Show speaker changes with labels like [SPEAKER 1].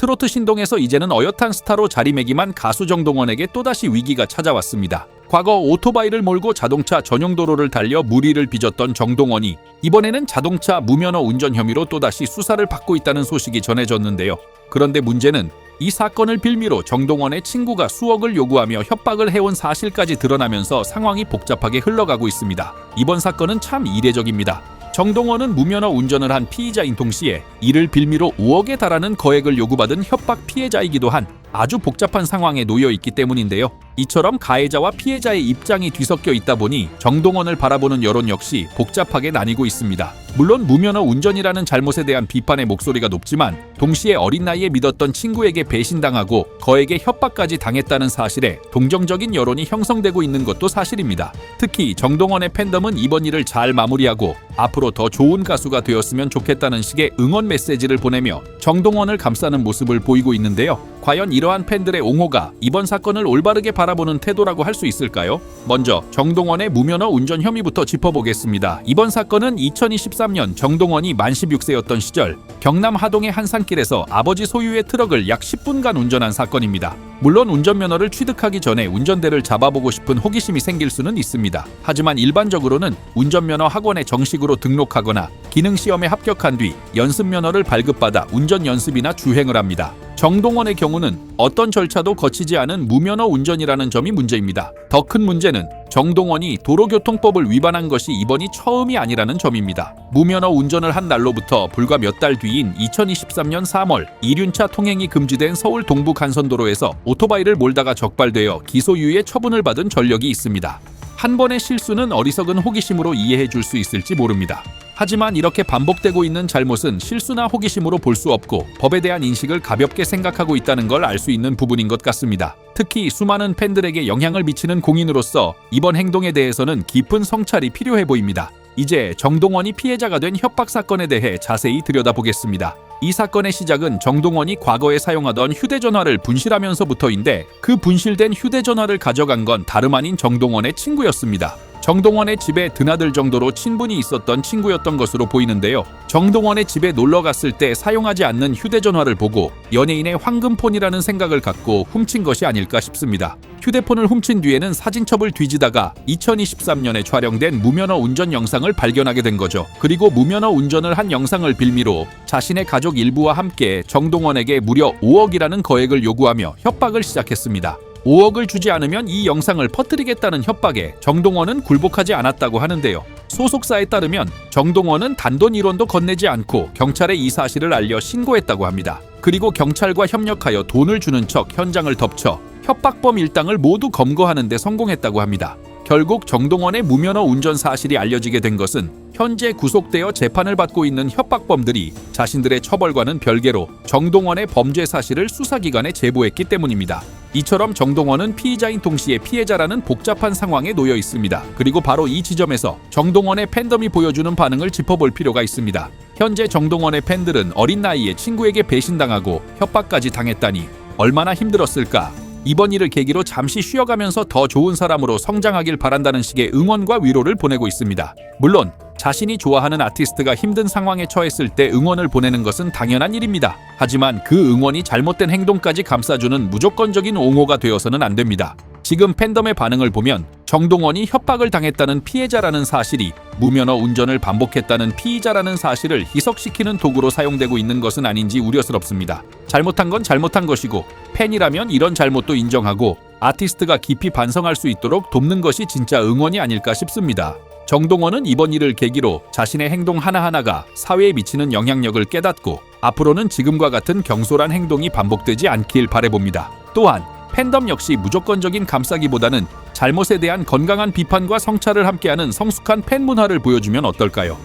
[SPEAKER 1] 트로트 신동에서 이제는 어엿한 스타로 자리매김한 가수 정동원에게 또다시 위기가 찾아왔습니다. 과거 오토바이를 몰고 자동차 전용 도로를 달려 무리를 빚었던 정동원이 이번에는 자동차 무면허 운전 혐의로 또다시 수사를 받고 있다는 소식이 전해졌는데요. 그런데 문제는 이 사건을 빌미로 정동원의 친구가 수억을 요구하며 협박을 해온 사실까지 드러나면서 상황이 복잡하게 흘러가고 있습니다. 이번 사건은 참 이례적입니다. 정동원은 무면허 운전을 한 피의자인 동시에 이를 빌미로 5억에 달하는 거액을 요구받은 협박 피해자이기도 한 아주 복잡한 상황에 놓여 있기 때문인데요. 이처럼 가해자와 피해자의 입장이 뒤섞여 있다 보니 정동원을 바라보는 여론 역시 복잡하게 나뉘고 있습니다. 물론 무면허 운전이라는 잘못에 대한 비판의 목소리가 높지만 동시에 어린 나이에 믿었던 친구에게 배신당하고 거액의 협박까지 당했다는 사실에 동정적인 여론이 형성되고 있는 것도 사실입니다. 특히 정동원의 팬덤은 이번 일을 잘 마무리하고 앞으로 더 좋은 가수가 되었으면 좋겠다는 식의 응원 메시지를 보내며 정동원을 감싸는 모습을 보이고 있는데요. 과연 이러한 팬들의 옹호가 이번 사건을 올바르게 바라보는 태도라고 할 수 있을까요? 먼저 정동원의 무면허 운전 혐의부터 짚어보겠습니다. 이번 사건은 2023년 정동원이 만 16세였던 시절 경남 하동의 한 산길에서 아버지 소유의 트럭을 약 10분간 운전한 사건입니다. 물론 운전면허를 취득하기 전에 운전대를 잡아보고 싶은 호기심이 생길 수는 있습니다. 하지만 일반적으로는 운전면허 학원에 정식으로 등록하거나 기능시험에 합격한 뒤 연습면허를 발급받아 운전 연습이나 주행을 합니다. 정동원의 경우는 어떤 절차도 거치지 않은 무면허 운전이라는 점이 문제입니다. 더 큰 문제는 정동원이 도로교통법을 위반한 것이 이번이 처음이 아니라는 점입니다. 무면허 운전을 한 날로부터 불과 몇 달 뒤인 2023년 3월 이륜차 통행이 금지된 서울 동부 간선도로에서 오토바이를 몰다가 적발되어 기소유예 처분을 받은 전력이 있습니다. 한 번의 실수는 어리석은 호기심으로 이해해 줄 수 있을지 모릅니다. 하지만 이렇게 반복되고 있는 잘못은 실수나 호기심으로 볼 수 없고 법에 대한 인식을 가볍게 생각하고 있다는 걸 알 수 있는 부분인 것 같습니다. 특히 수많은 팬들에게 영향을 미치는 공인으로서 이번 행동에 대해서는 깊은 성찰이 필요해 보입니다. 이제 정동원이 피해자가 된 협박 사건에 대해 자세히 들여다보겠습니다. 이 사건의 시작은 정동원이 과거에 사용하던 휴대전화를 분실하면서부터인데 그 분실된 휴대전화를 가져간 건 다름 아닌 정동원의 친구였습니다. 정동원의 집에 드나들 정도로 친분이 있었던 친구였던 것으로 보이는데요. 정동원의 집에 놀러 갔을 때 사용하지 않는 휴대전화를 보고 연예인의 황금폰이라는 생각을 갖고 훔친 것이 아닐까 싶습니다. 휴대폰을 훔친 뒤에는 사진첩을 뒤지다가 2023년에 촬영된 무면허 운전 영상을 발견하게 된 거죠. 그리고 무면허 운전을 한 영상을 빌미로 자신의 가족 일부와 함께 정동원에게 무려 5억이라는 거액을 요구하며 협박을 시작했습니다. 5억을 주지 않으면 이 영상을 퍼뜨리겠다는 협박에 정동원은 굴복하지 않았다고 하는데요. 소속사에 따르면 정동원은 단돈 1원도 건네지 않고 경찰에 이 사실을 알려 신고했다고 합니다. 그리고 경찰과 협력하여 돈을 주는 척 현장을 덮쳐 협박범 일당을 모두 검거하는 데 성공했다고 합니다. 결국 정동원의 무면허 운전 사실이 알려지게 된 것은 현재 구속되어 재판을 받고 있는 협박범들이 자신들의 처벌과는 별개로 정동원의 범죄 사실을 수사기관에 제보했기 때문입니다. 이처럼 정동원은 피의자인 동시에 피해자라는 복잡한 상황에 놓여 있습니다. 그리고 바로 이 지점에서 정동원의 팬덤이 보여주는 반응을 짚어볼 필요가 있습니다. 현재 정동원의 팬들은 어린 나이에 친구에게 배신당하고 협박까지 당했다니 얼마나 힘들었을까? 이번 일을 계기로 잠시 쉬어가면서 더 좋은 사람으로 성장하길 바란다는 식의 응원과 위로를 보내고 있습니다. 물론 자신이 좋아하는 아티스트가 힘든 상황에 처했을 때 응원을 보내는 것은 당연한 일입니다. 하지만 그 응원이 잘못된 행동까지 감싸주는 무조건적인 옹호가 되어서는 안 됩니다. 지금 팬덤의 반응을 보면 정동원이 협박을 당했다는 피해자라는 사실이 무면허 운전을 반복했다는 피의자라는 사실을 희석시키는 도구로 사용되고 있는 것은 아닌지 우려스럽습니다. 잘못한 건 잘못한 것이고 팬이라면 이런 잘못도 인정하고 아티스트가 깊이 반성할 수 있도록 돕는 것이 진짜 응원이 아닐까 싶습니다. 정동원은 이번 일을 계기로 자신의 행동 하나하나가 사회에 미치는 영향력을 깨닫고 앞으로는 지금과 같은 경솔한 행동이 반복되지 않길 바라봅니다. 또한 팬덤 역시 무조건적인 감싸기보다는 잘못에 대한 건강한 비판과 성찰을 함께하는 성숙한 팬 문화를 보여주면 어떨까요?